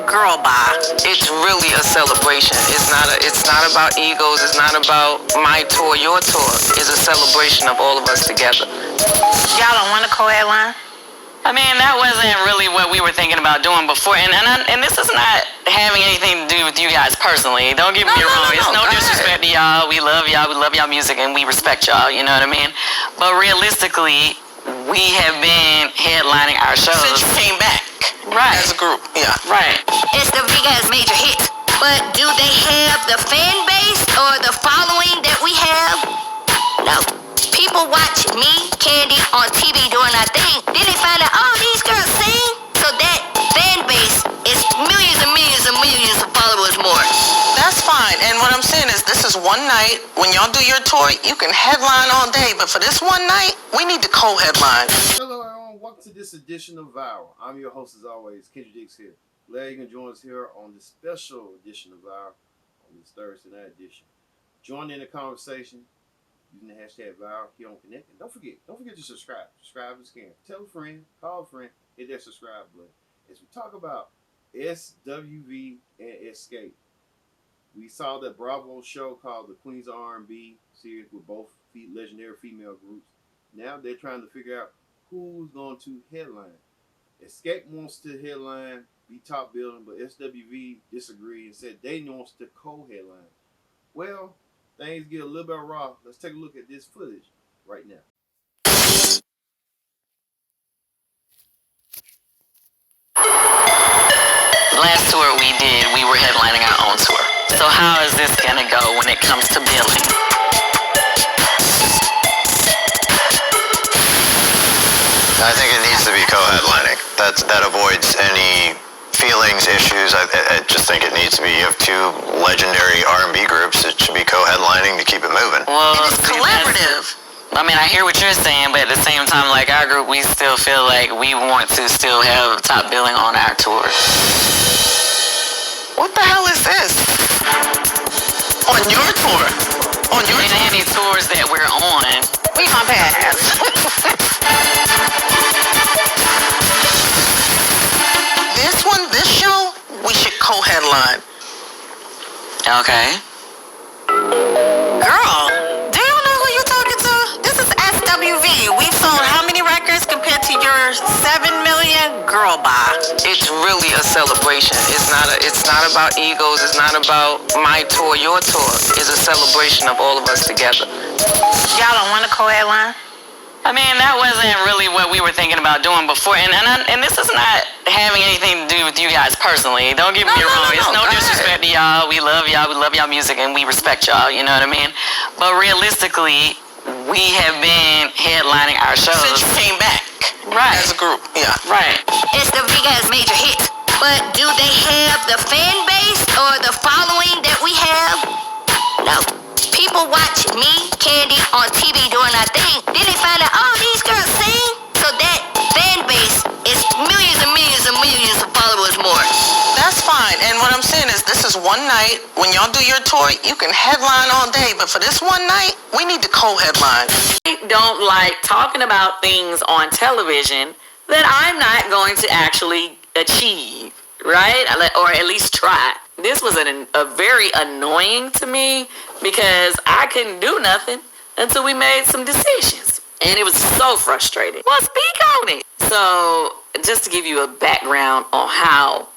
Girl, bye. It's really a celebration. It's not about egos. It's not about my tour, your tour. It's a celebration of all of us together. Y'all don't want to co-headline? I mean, that wasn't really what we were thinking about doing before, and this is not having anything to do with you guys personally. Don't get me wrong. It's no disrespect to y'all. We love y'all. We love y'all music, and we respect y'all. You know what I mean? But realistically, we have been headlining our shows since you came back, right? As a group, yeah, right. SWV has major hits, but do they have the fan base or the following that we have? No. People watch me, Candy, on TV doing our thing. Then they find out, oh, these girls sing. So that fan base is millions and millions and millions of followers more. That's fine. And what I'm saying is this is one night. When y'all do your tour, you can headline all day. But for this one night, we need to co-headline. Hello, everyone. Welcome to this edition of Viral. I'm your host, as always, Kendra Dix here. Glad you can join us here on this special edition of Viral on this Thursday night edition. Join in the conversation using the hashtag Viral here on Connect. And don't forget to subscribe. Subscribe if you can. Tell a friend, call a friend, hit that subscribe button. As we talk about SWV and Escape, we saw that Bravo show called the Queens of R&B series with both legendary female groups. Now they're trying to figure out who's going to headline. Escape wants to headline, be top billing, but SWV disagreed and said they wants to co-headline. Well, things get a little bit raw. Let's take a look at this footage right now. Last tour we did, we were headlining our own tour. So how is this gonna go when it comes to billing? I think it needs to be co-headlining. That avoids any feelings, issues. I just think it needs to be. You have two legendary R&B groups. It should be co-headlining to keep it moving. Well, and it's collaborative. I mean, I hear what you're saying, but at the same time, like our group, we still feel like we want to still have top billing on our tour. What the hell is this? On your tour? On your tour? Any tours that we're on. We my pass. This show, we should co-headline. Okay. Girl, do you know who you're talking to? This is SWV. We've sold how many records compared to your 7 million? Girl, bye. It's really a celebration. It's not about egos. It's not about my tour, your tour. It's a celebration of all of us together. Y'all don't want to co-headline? I mean, that wasn't really what we were thinking about doing before, and this is not having anything to do with you guys personally. Don't get me wrong. It's no disrespect to y'all. We love y'all. We love y'all music, and we respect y'all. You know what I mean? But realistically, we have been headlining our shows since you came back, right? As a group, yeah, right. SWV has major hits, but do they have the fan base or the following that we have? No. People watch me, Candy, on TV doing our thing. Then they find out, oh, these girls sing. So that fan base is millions and millions and millions of followers more. That's fine. And what I'm saying is this is one night. When y'all do your tour, you can headline all day. But for this one night, we need to co-headline. I don't like talking about things on television that I'm not going to actually achieve, right? Or at least try. This was a very annoying to me because I couldn't do nothing until we made some decisions. And it was so frustrating. Well, speak on it. So, just to give you a background on how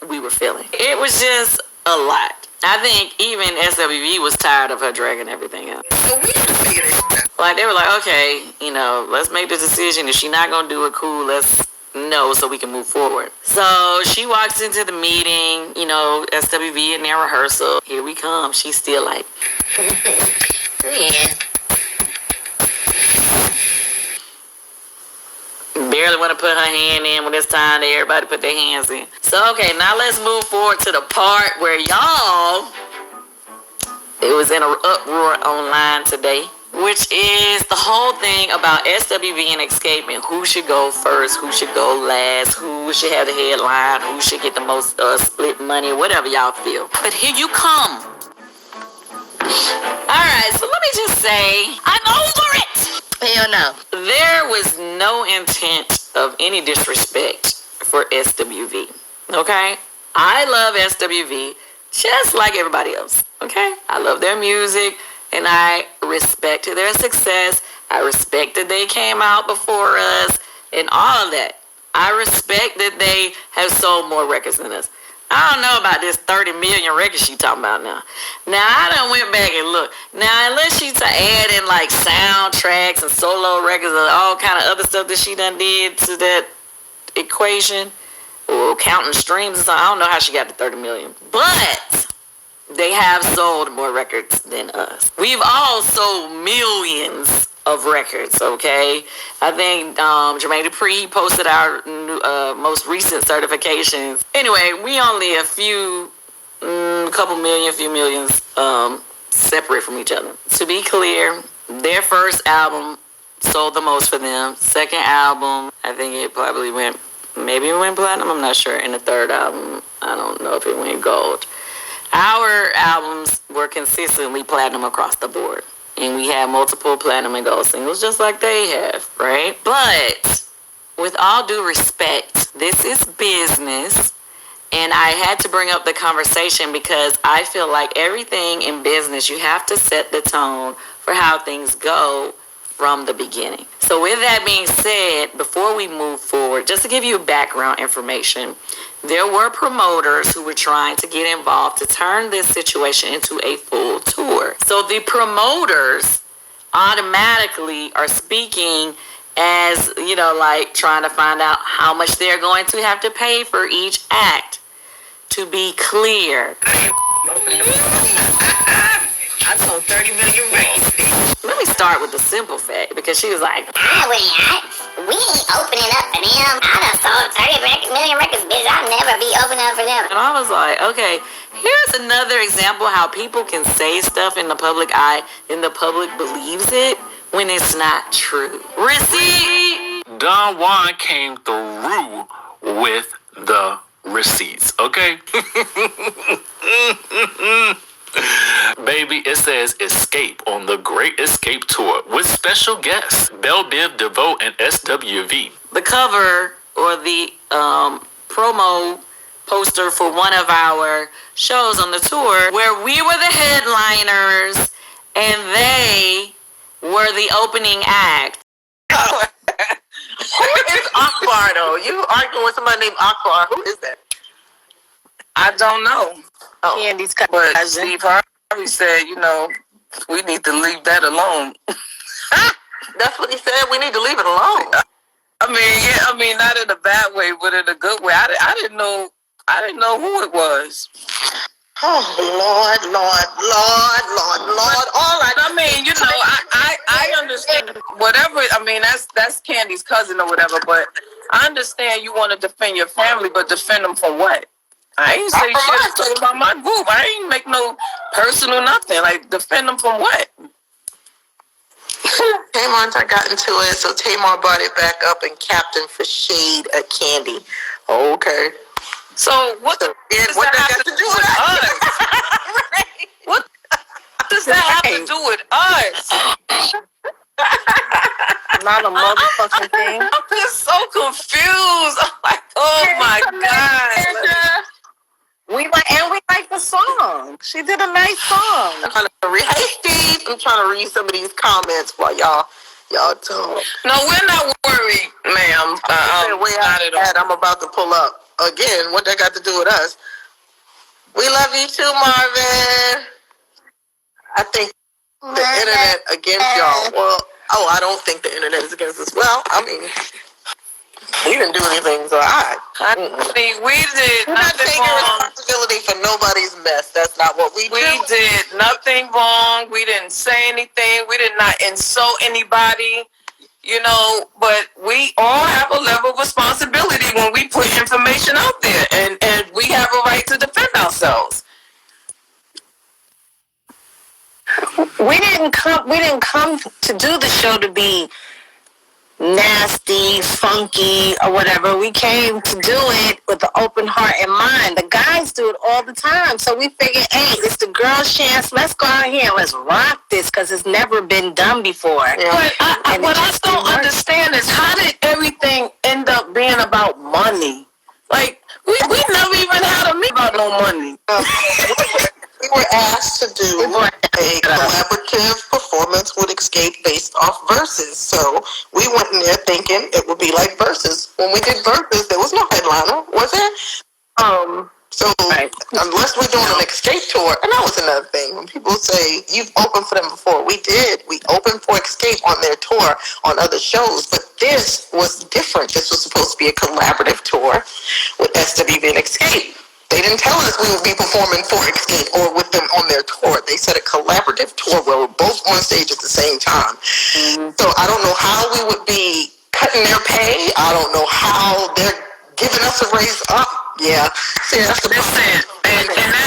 we were feeling. It was just a lot. I think even SWV was tired of her dragging everything out. So we just figured it. Like, they were like, okay, let's make the decision. If she's not going to do it, cool, let's know so we can move forward. So she walks into the meeting, SWV in their rehearsal. Here we come. She's still like, yeah. Barely want to put her hand in when it's time to everybody put their hands in. So, okay, now let's move forward to the part where it was in an uproar online today, which is the whole thing about SWV and Escape and who should go first, who should go last, who should have the headline, who should get the most split money, whatever y'all feel. But here you come. Alright, so let me just say, I'm over it! Hell no. There was no intent of any disrespect for SWV, okay? I love SWV just like everybody else. Okay? I love their music and I respect their success. I respect that they came out before us and all of that. I respect that they have sold more records than us. I don't know about this 30 million records she talking about now. Now, I done went back and looked. Now, unless she's adding like soundtracks and solo records and all kind of other stuff that she done did to that equation, or counting streams and something, I don't know how she got to 30 million. But they have sold more records than us. We've all sold millions of records, okay? I think Jermaine Dupri posted our most recent certifications. Anyway, we only a few millions separate from each other. To be clear, their first album sold the most for them. Second album, I think it probably went platinum, I'm not sure. And the third album, I don't know if it went gold. Our albums were consistently platinum across the board. And we had multiple platinum and gold singles just like they have, right? But with all due respect, this is business. And I had to bring up the conversation because I feel like everything in business, you have to set the tone for how things go from the beginning. So with that being said, before we move forward, just to give you background information, there were promoters who were trying to get involved to turn this situation into a full tour. So the promoters automatically are speaking as, like trying to find out how much they're going to have to pay for each act. To be clear, I sold 30 million records. let me start with the simple fact, because she was like, We ain't opening up for them. I done sold 30 million records, bitch. I'll never be opening up for them. and I was like, okay, here's another example how people can say stuff in the public eye and the public believes it when it's not true. Receipt. Don Juan came through with the receipts, okay? Baby, it says Escape on the Great Escape Tour with special guests Belle Biv DeVoe and SWV. The cover or the promo poster for one of our shows on the tour where we were the headliners and they were the opening act. Who is Akbar though? You arguing with somebody named Akbar? Who is that? I don't know. Oh, Candy's cousin. but Steve Harvey said, we need to leave that alone. that's what he said. We need to leave it alone. I mean, not in a bad way, but in a good way. I didn't know who it was. Oh Lord. All right. I mean, I understand whatever. I mean, that's Candy's cousin or whatever. But I understand you want to defend your family, but defend them for what? I ain't say shit. I'm talking about my group. I ain't make no personal nothing. Like, defend them from what? Tamar got into it, so Tamar brought it back up and captain for shade at Candy. Okay. So what does that have to do with us? What does that have to do with us? Not a motherfucking thing. I'm just so confused. I'm like, oh my God. We like the song. She did a nice song. Hey Steve, I'm trying to read some of these comments while y'all talk. No, we're not worried, ma'am. I'm about to pull up. Again, what that got to do with us? We love you too, Marvin. I think the internet against y'all. Well, I don't think the internet is against us. Well, I mean, we didn't do anything, so I mean, we did we're not nothing taking wrong. responsibility for nobody's mess. That's not what we do. We did nothing wrong. We didn't say anything. We did not insult anybody. But we all have a level of responsibility when we put information out there, and we have a right to defend ourselves. We didn't come to do the show to be nasty, funky, or whatever. We came to do it with an open heart and mind. The guys do it all the time. So we figured, hey, it's the girls' chance. Let's go out here and let's rock this because it's never been done before. Yeah. But what I don't understand is how did everything end up being about money? Like, We never even had a meeting about no money. We were asked to do a collaborative performance with Escape based off verses. So we went in there thinking it would be like verses. When we did verses, there was no headliner, was there? So unless we're doing an Escape tour, and that was another thing. When people say you've opened for them before, we did. We opened for Escape on their tour on other shows, but this was different. This was supposed to be a collaborative tour with SWV and Escape. They didn't tell us we would be performing for Escape or with them on their tour. They said a collaborative tour where we're both on stage at the same time. So I don't know how we would be cutting their pay. I don't know how they're giving us a raise up. Yeah. See, that's the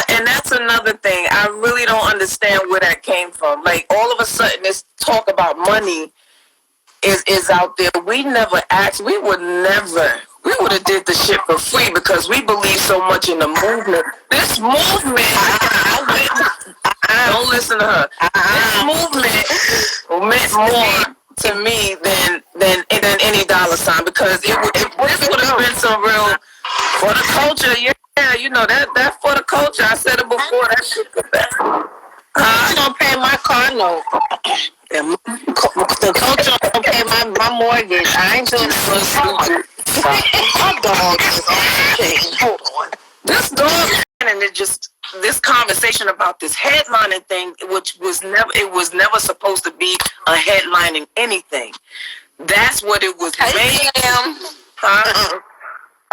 and that's another thing. I really don't understand where that came from. Like, all of a sudden, this talk about money is out there. We never asked. We would have did the shit for free because we believe so much in the movement. This movement, don't listen to her. This movement meant more to me than any dollar sign, because this would have been some real for the culture. Yeah, you know that for the culture. I said it before. That shit was bad. I don't pay my car note. The culture don't pay my mortgage. I ain't doing this. My dog is on the chain. Hold on. This dog, and it just this conversation about this headlining thing, which was never supposed to be a headlining anything. That's what it was made. Huh?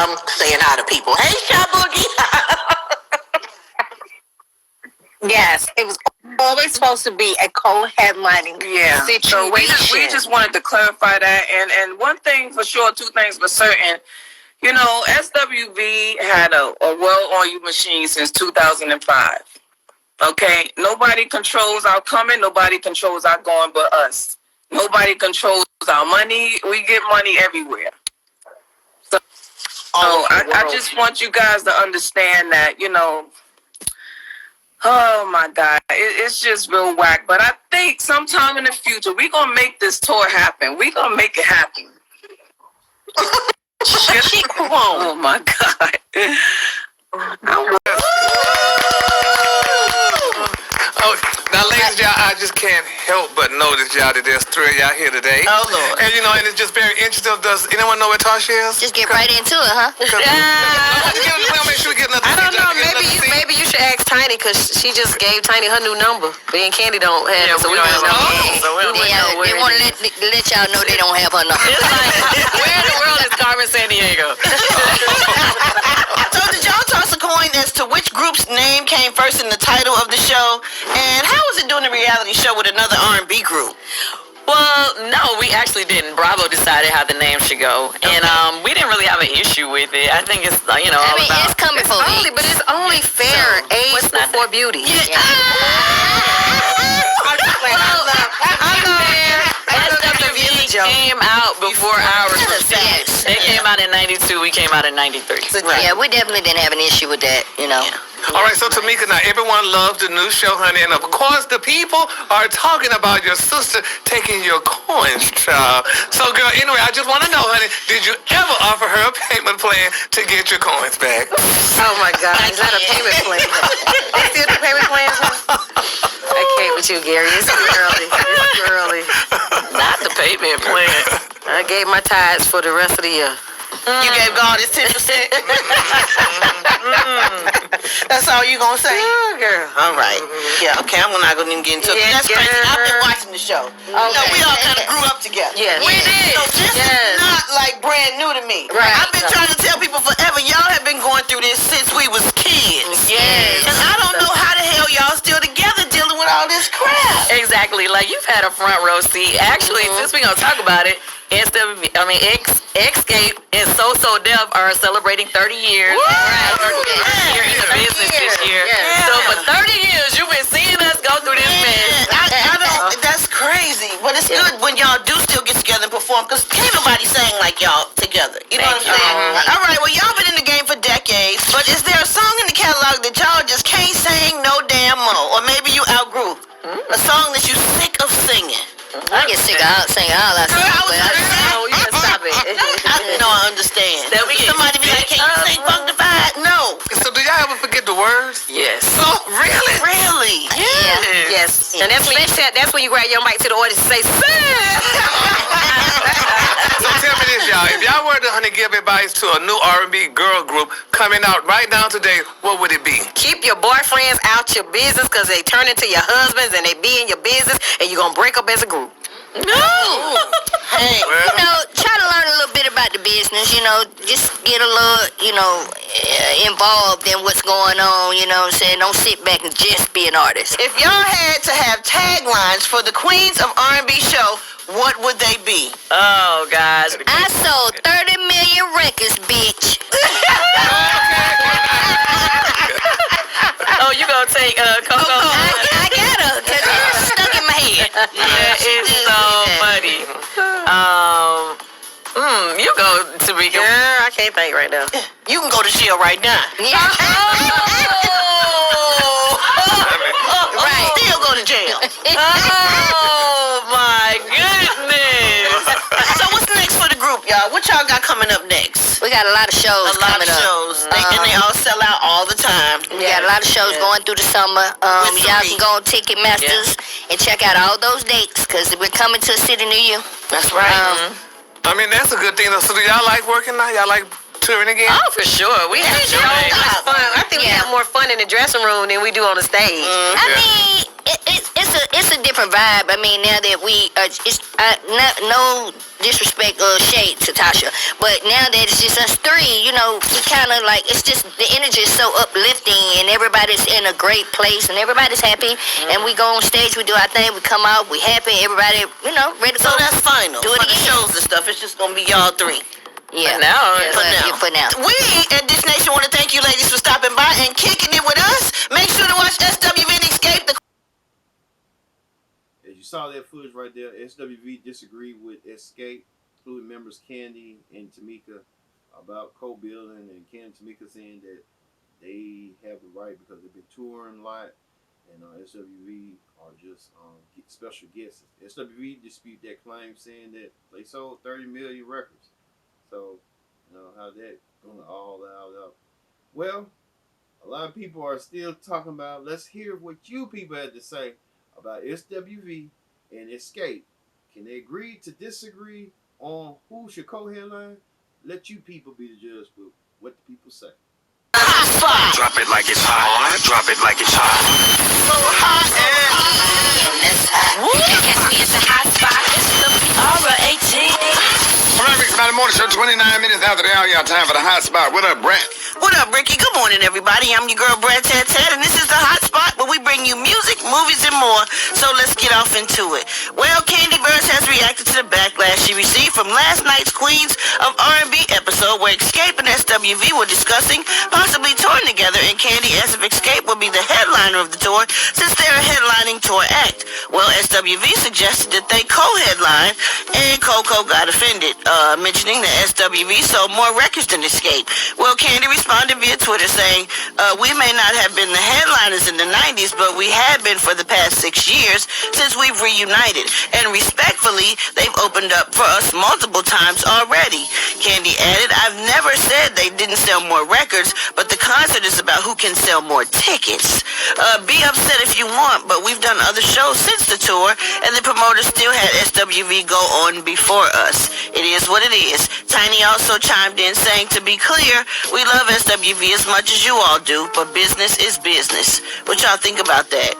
I'm saying hi to people. Hey, Shy Boogie. Yes, it was always supposed to be a co-headlining situation. So we just wanted to clarify that. And one thing for sure, two things for certain. You know, SWV had a well-oiled machine since 2005. Okay? Nobody controls our coming. Nobody controls our going but us. Nobody controls our money. We get money everywhere. So I just want you guys to understand that, you know, oh my God, it's just real whack. But I think sometime in the future, we're going to make this tour happen. We're going to make it happen. Oh my God. Oh, now, ladies, y'all, I just can't help but notice, y'all, that there's three of y'all here today. Oh, Lord. And, you know, and it's just very interesting. Does anyone know where Tasha is? Just get right into it, huh? We'll make sure we get another I don't seat. know. Maybe you should ask Tiny, because she just gave Tiny her new number. Me and Candy don't have it, so we don't know. So they want to let y'all know they don't have her number. It's like, where in the world is Carmen Sandiego? So did y'all toss a coin as to which group's name came first in the title of the show? And how was it doing a reality show with another R&B group? Well, no, we actually didn't. Bravo decided how the name should go, and we didn't really have an issue with it. I think it's I mean, it's coming for me, but it's only fair. Age before beauty. Yeah. SWV came out before ours was finished. They came out in 92. We came out in 93. Yeah, we definitely didn't have an issue with that, you know. All right, so Tamika, now everyone loves the new show, honey, and of course the people are talking about your sister taking your coins, child. So, girl, anyway, I just want to know, honey, did you ever offer her a payment plan to get your coins back? Oh my God, is that a payment plan? They still do payment plans? I can't with you, Gary. It's too early. It's too early. Not the payment plan. I gave my tithes for the rest of the year. You gave God his 10%? That's all you gonna say? Oh, girl. All right. Yeah, okay, I'm not gonna even get into it. That's crazy. I've been watching the show. You know, we all kind of grew up together. Yes. We did. So this is not like brand new to me. Right. I've been trying to tell people forever, y'all have been going through this since we was kids. Yes. And I don't know how the hell y'all still together dealing with all this crap. Exactly. Like, you've had a front row seat. Actually, since we're going to talk about it, Escape and So Def are celebrating 30 years. Year in the business this year. Yeah. So for 30 years, you've been seeing us go through this mess. I don't, that's crazy. But it's good when y'all do still get together and perform, because can't nobody sing like y'all together. You know what I'm saying? All right, well, y'all been in the game for decades, but is there a song in the catalog that y'all just can't sing no damn more? Or maybe you outgrew a song that you sick of singing? I get sick of singing all that stuff, but Oh, you can stop it. No, I understand. That we get Somebody be like, can you sing Funk the Five? Yes. And that's when you grab your mic to the audience and say, So tell me this, y'all. If y'all were to give advice to a new R&B girl group coming out right now today, what would it be? keep your boyfriends out your business because they turn into your husbands and they be in your business and you're going to break up as a group. No. Hey, try to learn a little bit about the business, just get a little, involved in what's going on, you know what I'm saying? Don't sit back and just be an artist. If y'all had to have taglines for the Queens of R&B show, what would they be? Oh, guys. I sold 30 million records, bitch. Oh, you gonna take Coco? I got her, because it's stuck in my head. That is so funny. You go, Tamika. Girl, I can't think right now. You can go to jail right now. Yeah. Right. Still go to jail. Oh, my goodness. So what's next for the group, y'all? What y'all got coming up next? We got a lot of shows coming up. And they all sell out all the time. We got a lot of shows going through the summer. Y'all can go on Ticketmasters and check out all those dates because we're coming to a city near you. That's right. I mean, that's a good thing. So do y'all like working now? Y'all like touring again? Oh, for sure. We have so much fun. I think we have more fun in the dressing room than we do on the stage. I mean, it's a different vibe. I mean, now that we are, no disrespect or shade to Tasha, but now that it's just us three, we kind of like, it's just, the energy is so uplifting and everybody's in a great place and everybody's happy and we go on stage, we do our thing, we come out, we happy, everybody, ready to go. So that's final. Do it for the again. shows and stuff. It's just going to be y'all three. Yeah. For now. For now. We at This Nation want to thank you ladies for stopping by and kicking it with us. Make sure to watch SWV and Escape. As you saw that footage right there, SWV disagreed with Escape, including members Candy and Tamika, about co-building, and Candy and Tamika saying that they have the right because they've been touring a lot, and SWV are just special guests. SWV dispute that claim, saying that they sold 30 million records. So, how that going all out. Well, a lot of people are still talking about, let's hear what you people had to say about SWV and Escape. Can they agree to disagree on who should co-headline? Let you people be the judge for what the people say. Drop it like it's hot. Drop it like it's hot. So hot Catch me at the hot spot. It's the Aura 18. All right, Rick, about the morning show, 29 minutes after the hour, y'all time for the hot spot. What up, Brett? What up, Ricky? Good morning, everybody. I'm your girl, Brad Tat Tat, and this is the Hot Spot where we bring you music, movies, and more. So let's get off into it. Well, Candy Burns has reacted to the backlash she received from last night's Queens of R&B episode where Escape and SWV were discussing possibly touring together, and Candy asked if Escape would be the headliner of the tour since they're a headlining tour act. Well, SWV suggested that they co-headline, and Coco got offended, mentioning that SWV sold more records than Escape. Well, Candy responded via Twitter saying, we may not have been the headliners in the 90s, but we have been for the past 6 years since we've reunited. And respectfully, they've opened up for us multiple times already. Candy added, I've never said they didn't sell more records, but the concert is about who can sell more tickets. Be upset if you want, but we've done other shows since the tour, and the promoters still had SWV go on before us. It is what it is. Tiny also chimed in saying, to be clear, we love SWV as much as you all do, but business is business. What y'all think about that?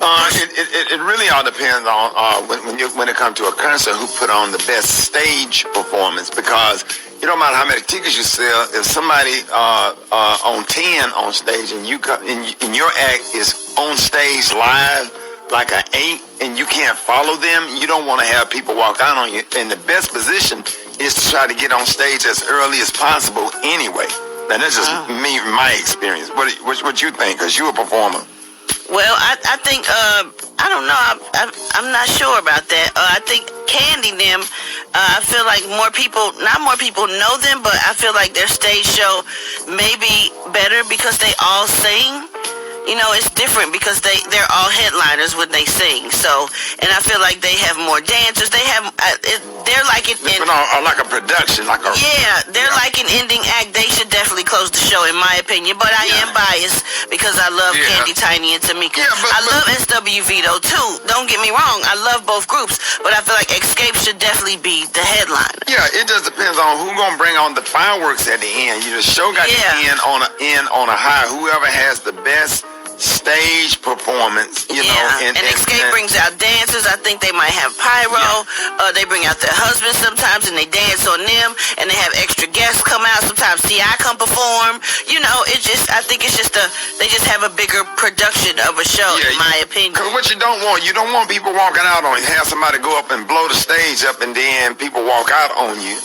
It really all depends on when it comes to a concert who put on the best stage performance, because it don't matter how many tickets you sell. If somebody on 10 on stage and and your act is on stage live like an 8 and you can't follow them, you don't want to have people walk out on you. And the best position is to try to get on stage as early as possible anyway. Now that's just my experience. What you think? Because you're a performer. Well, I think, I don't know, I'm not sure about that. I think Candy them, I feel like not more people know them, but I feel like their stage show may be better because they all sing. It's different because they're all headliners when they sing. So, and I feel like they have more dancers. They have they're like an They put on like a production, like a they're like an ending act. They should definitely close the show, in my opinion. But I am biased because I love Candy, Tiny, and Tamika. I love SWV though too. Don't get me wrong. I love both groups, but I feel like Escape should definitely be the headliner. Yeah, it just depends on who gonna bring on the fireworks at the end. The show got to end on a high. Whoever has the best stage performance, you know. And Escape brings out dancers. I think they might have pyro. They bring out their husbands sometimes and they dance on them, and they have extra guests come out. Sometimes T.I. come perform. I think it's just they just have a bigger production of a show, in my opinion. Because what you don't want people walking out on you. Have somebody go up and blow the stage up, and then people walk out on you,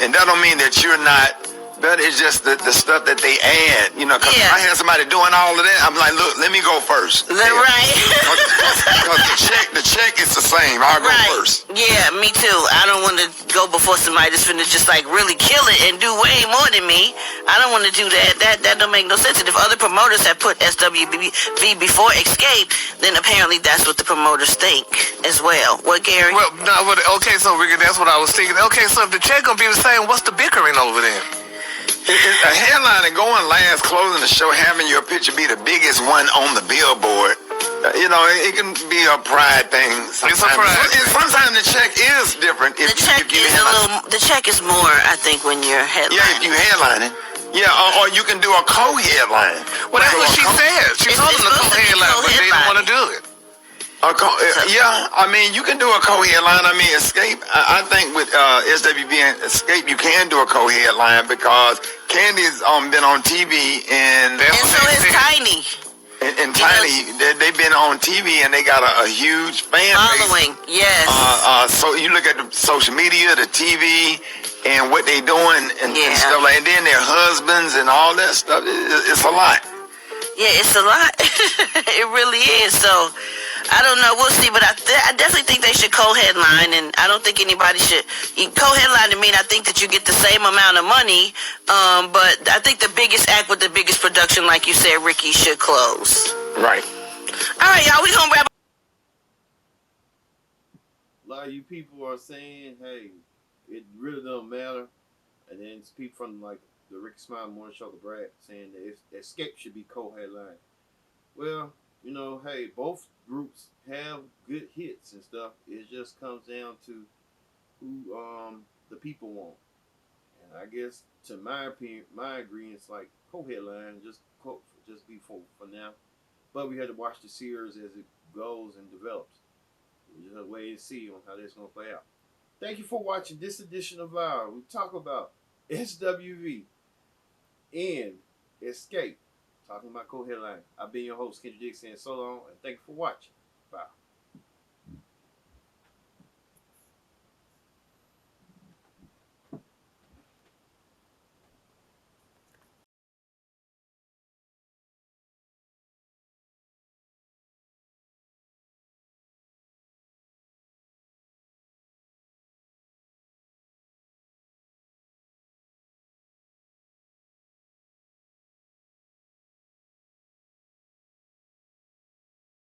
and that don't mean that you're not. That is just the stuff that they add, because I had somebody doing all of that. I'm like, look, let me go first. Right. Because the check is the same. I'll go first. Yeah, me too. I don't want to go before somebody that's finna just like really kill it and do way more than me. I don't want to do that. That don't make no sense. And if other promoters have put SWV before Escape, then apparently that's what the promoters think as well. What, Gary? Well, no, okay, so Ricky, that's what I was thinking. Okay, so if the check gonna be the same, what's the bickering over there? A headline and going last, closing the show, having your picture be the biggest one on the billboard. It can be a pride thing. Sometimes. It's a pride. Sometimes the check is different. The check is more, I think, when you're headlining. Yeah, if you headlining. Yeah, or you can do a co-headline. Well, that's what she said. She told them to co-headline, but they didn't want to do it. You can do a co-headline. Escape. I think with SWV and Escape, you can do a co-headline because Candy's been on TV and so is Tiny. And Tiny, they've been on TV and they got a huge fan following. Yes. So you look at the social media, the TV, and what they doing and stuff like. And then their husbands and all that stuff. It's a lot. Yeah, it's a lot. It really is. So. I don't know. We'll see, but I definitely think they should co-headline, and I don't think anybody should. Co-headline to mean I think that you get the same amount of money, but I think the biggest act with the biggest production, like you said, Ricky, should close. Right. All right, y'all. We gonna wrap. A lot of you people are saying, "Hey, it really don't matter," and then it's people from like the Ricky Smile Morning Show, the Brad, saying that Escape should be co-headline. Well. Hey, both groups have good hits and stuff. It just comes down to who the people want. And I guess, to my opinion, my agreement is like co-headline, just be for now. But we had to watch the series as it goes and develops. We just have to wait and see on how that's going to play out. Thank you for watching this edition of Viral. We talk about SWV and Escape. Talking about co-headline. I've been your host, Kendrick Dix, saying so long, and thank you for watching. Bye.